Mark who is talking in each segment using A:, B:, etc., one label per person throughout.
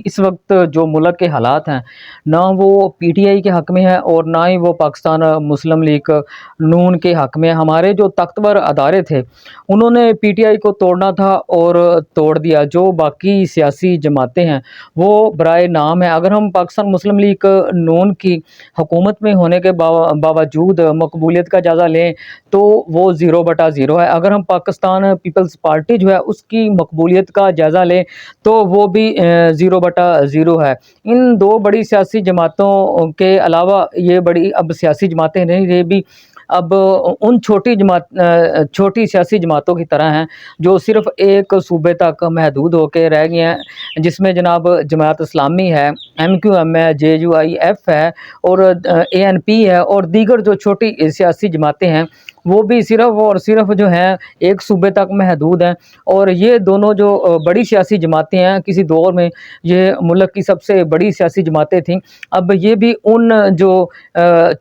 A: اس وقت جو ملک کے حالات ہیں نہ وہ پی ٹی آئی کے حق میں ہے اور نہ ہی وہ پاکستان مسلم لیگ نون کے حق میں. ہمارے جو طاقتور ادارے تھے انہوں نے پی ٹی آئی کو توڑنا تھا اور توڑ دیا. جو باقی سیاسی جماعتیں ہیں وہ برائے نام ہیں. اگر ہم پاکستان مسلم لیگ نون کی حکومت میں ہونے کے باوجود مقبولیت کا جائزہ لیں تو وہ 0/0 ہے. اگر ہم پاکستان پیپلز پارٹی جو ہے اس کی مقبولیت کا جائزہ لیں تو وہ بھی 0/0 ہے. ان دو بڑی سیاسی جماعتوں کے علاوہ یہ بڑی اب سیاسی جماعتیں نہیں رہی بھی، اب ان چھوٹی سیاسی جماعتوں کی طرح ہیں جو صرف ایک صوبے تک محدود ہو کے رہ گئے ہیں، جس میں جناب جماعت اسلامی ہے، MQM ہے، JUIF ہے اور ANP ہے اور دیگر جو چھوٹی سیاسی جماعتیں ہیں وہ بھی صرف اور صرف جو ہیں ایک صوبے تک محدود ہیں. اور یہ دونوں جو بڑی سیاسی جماعتیں ہیں کسی دور میں یہ ملک کی سب سے بڑی سیاسی جماعتیں تھیں، اب یہ بھی ان جو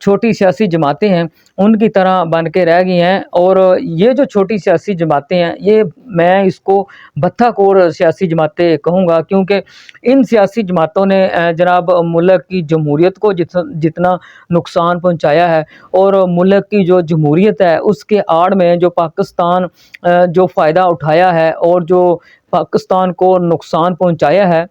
A: چھوٹی سیاسی جماعتیں ہیں ان کی طرح بن کے رہ گئی ہیں. اور یہ جو چھوٹی سیاسی جماعتیں ہیں یہ میں اس کو بتھا کور سیاسی جماعتیں کہوں گا، کیونکہ ان سیاسی جماعتوں نے جناب ملک کی جمہوریت کو جتنا نقصان پہنچایا ہے اور ملک کی جو جمہوریت ہے اس کے آڑ میں جو پاکستان جو فائدہ اٹھایا ہے اور جو پاکستان کو نقصان پہنچایا ہے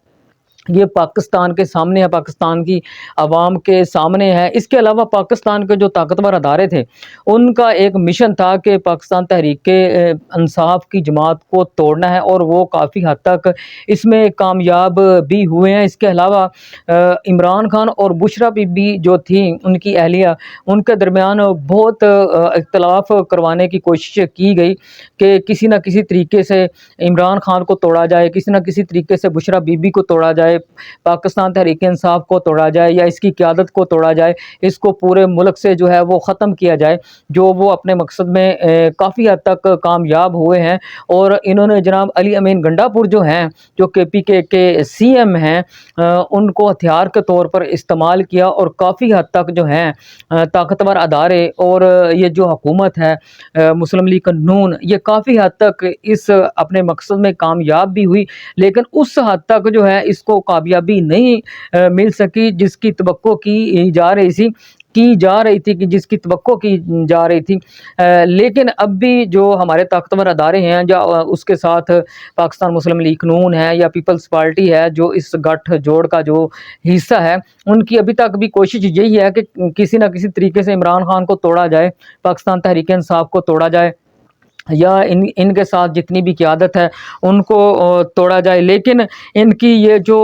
A: یہ پاکستان کے سامنے ہے، پاکستان کی عوام کے سامنے ہے. اس کے علاوہ پاکستان کے جو طاقتور ادارے تھے ان کا ایک مشن تھا کہ پاکستان تحریک انصاف کی جماعت کو توڑنا ہے اور وہ کافی حد تک اس میں کامیاب بھی ہوئے ہیں. اس کے علاوہ عمران خان اور بشرا بی بی جو تھیں ان کی اہلیہ، ان کے درمیان بہت اختلاف کروانے کی کوشش کی گئی کہ کسی نہ کسی طریقے سے عمران خان کو توڑا جائے، کسی نہ کسی طریقے سے بشرا بی بی کو توڑا جائے، پاکستان تحریک انصاف کو توڑا جائے یا اس کی قیادت کو توڑا جائے، اس کو پورے ملک سے جو ہے وہ ختم کیا جائے. جو وہ اپنے مقصد میں کافی حد تک کامیاب ہوئے ہیں. اور انہوں نے جناب علی امین گنڈا پور جو ہیں جو KPK کے CM ہیں ان کو ہتھیار کے طور پر استعمال کیا اور کافی حد تک جو ہیں طاقتور ادارے اور یہ جو حکومت ہے مسلم لیگ نون یہ کافی حد تک اس اپنے مقصد میں کامیاب بھی ہوئی، لیکن اس حد تک جو ہے اس کو کامیابی نہیں مل سکی جس کی توقع کی جا رہی تھی کہ جس کی توقع کی جا رہی تھی. لیکن اب بھی جو ہمارے طاقتور ادارے ہیں یا اس کے ساتھ پاکستان مسلم لیگ نون ہے یا پیپلز پارٹی ہے جو اس گٹھ جوڑ کا جو حصہ ہے، ان کی ابھی تک بھی کوشش یہی ہے کہ کسی نہ کسی طریقے سے عمران خان کو توڑا جائے، پاکستان تحریک انصاف کو توڑا جائے یا ان کے ساتھ جتنی بھی قیادت ہے ان کو توڑا جائے. لیکن ان کی یہ جو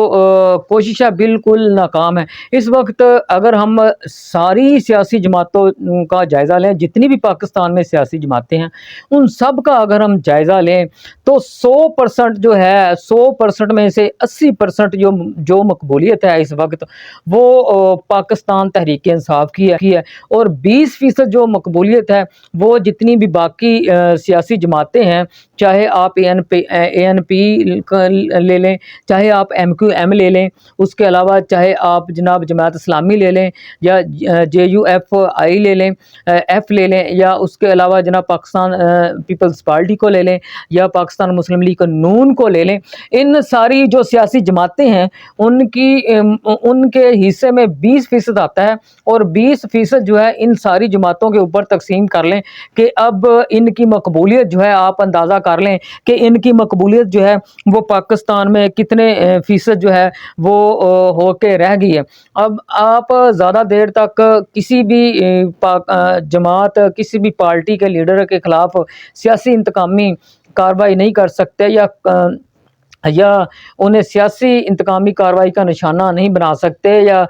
A: کوشش ہے بالکل ناکام ہے. اس وقت اگر ہم ساری سیاسی جماعتوں کا جائزہ لیں، جتنی بھی پاکستان میں سیاسی جماعتیں ہیں ان سب کا اگر ہم جائزہ لیں تو 100% جو ہے 100% میں سے 80% جو مقبولیت ہے اس وقت وہ پاکستان تحریک انصاف کی ہے اور 20% جو مقبولیت ہے وہ جتنی بھی باقی سیاسی جماعتیں ہیں، چاہے آپ ANP لے لیں، چاہے آپ MQM لے لیں، اس کے علاوہ چاہے آپ جناب جماعت اسلامی لے لیں یا JUFI لے لیں، F لے لیں، یا اس کے علاوہ جناب پاکستان پیپلز پارٹی کو لے لیں یا پاکستان مسلم لیگ نون کو لے لیں، ان ساری جو سیاسی جماعتیں ہیں ان کے حصے میں 20% آتا ہے اور 20% جو ہے ان ساری جماعتوں کے اوپر تقسیم کر لیں کہ اب ان کی مقبولیت جو ہے آپ اندازہ کر لیں کہ ان کی مقبولیت جو ہے وہ پاکستان میں کتنے فیصد جو ہے وہ ہو کے رہ گئی ہے. اب آپ زیادہ دیر تک کسی بھی جماعت، کسی بھی پارٹی کے لیڈر کے خلاف سیاسی انتقامی کارروائی نہیں کر سکتے یا انہیں سیاسی انتقامی کارروائی کا نشانہ نہیں بنا سکتے یا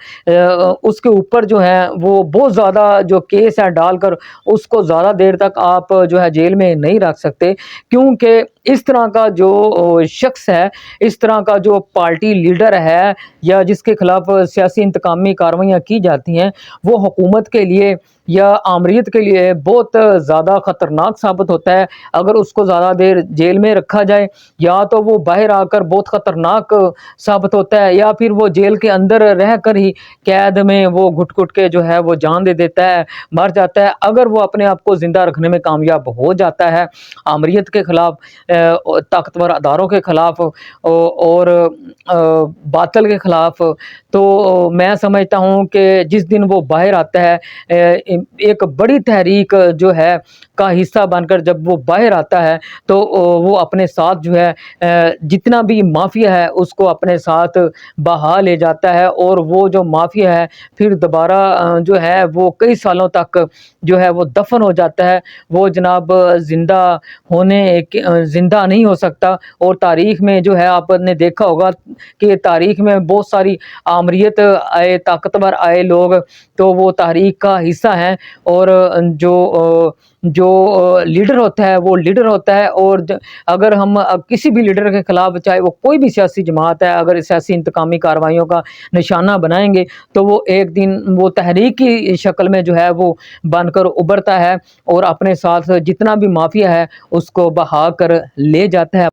A: اس کے اوپر جو ہے وہ بہت زیادہ جو کیس ہے ڈال کر اس کو زیادہ دیر تک آپ جو ہے جیل میں نہیں رکھ سکتے، کیونکہ اس طرح کا جو شخص ہے، اس طرح کا جو پارٹی لیڈر ہے یا جس کے خلاف سیاسی انتقامی کارروائیاں کی جاتی ہیں وہ حکومت کے لیے یا آمریت کے لیے بہت زیادہ خطرناک ثابت ہوتا ہے. اگر اس کو زیادہ دیر جیل میں رکھا جائے یا تو وہ باہر آ کر بہت خطرناک ثابت ہوتا ہے یا پھر وہ جیل کے اندر رہ کر ہی قید میں وہ گھٹ گھٹ کے جو ہے وہ جان دے دیتا ہے، مر جاتا ہے. اگر وہ اپنے آپ کو زندہ رکھنے میں کامیاب ہو جاتا ہے آمریت کے خلاف طاقتور اداروں کے خلاف اور باطل کے خلاف، تو میں سمجھتا ہوں کہ جس دن وہ باہر آتا ہے ایک بڑی تحریک جو ہے کا حصہ بن کر، جب وہ باہر آتا ہے تو وہ اپنے ساتھ جو ہے جتنا بھی مافیا ہے اس کو اپنے ساتھ بہا لے جاتا ہے، اور وہ جو مافیا ہے پھر دوبارہ جو ہے وہ کئی سالوں تک جو ہے وہ دفن ہو جاتا ہے، وہ جناب زندہ نہیں ہو سکتا۔ اور تاریخ میں جو ہے آپ نے دیکھا ہوگا کہ تاریخ میں بہت ساری آمریت آئے، طاقتور آئے لوگ، تو وہ تاریخ کا حصہ ہیں، اور جو لیڈر ہوتا ہے وہ لیڈر ہوتا ہے، اور اگر ہم کسی بھی لیڈر کے خلاف، چاہے وہ کوئی بھی سیاسی جماعت ہے، اگر سیاسی انتقامی کارروائیوں کا نشانہ بنائیں گے تو وہ ایک دن وہ تحریک کی شکل میں جو ہے وہ بن کر ابھرتا ہے، اور اپنے ساتھ جتنا بھی مافیا ہے اس کو بہا کر لے جاتا ہے۔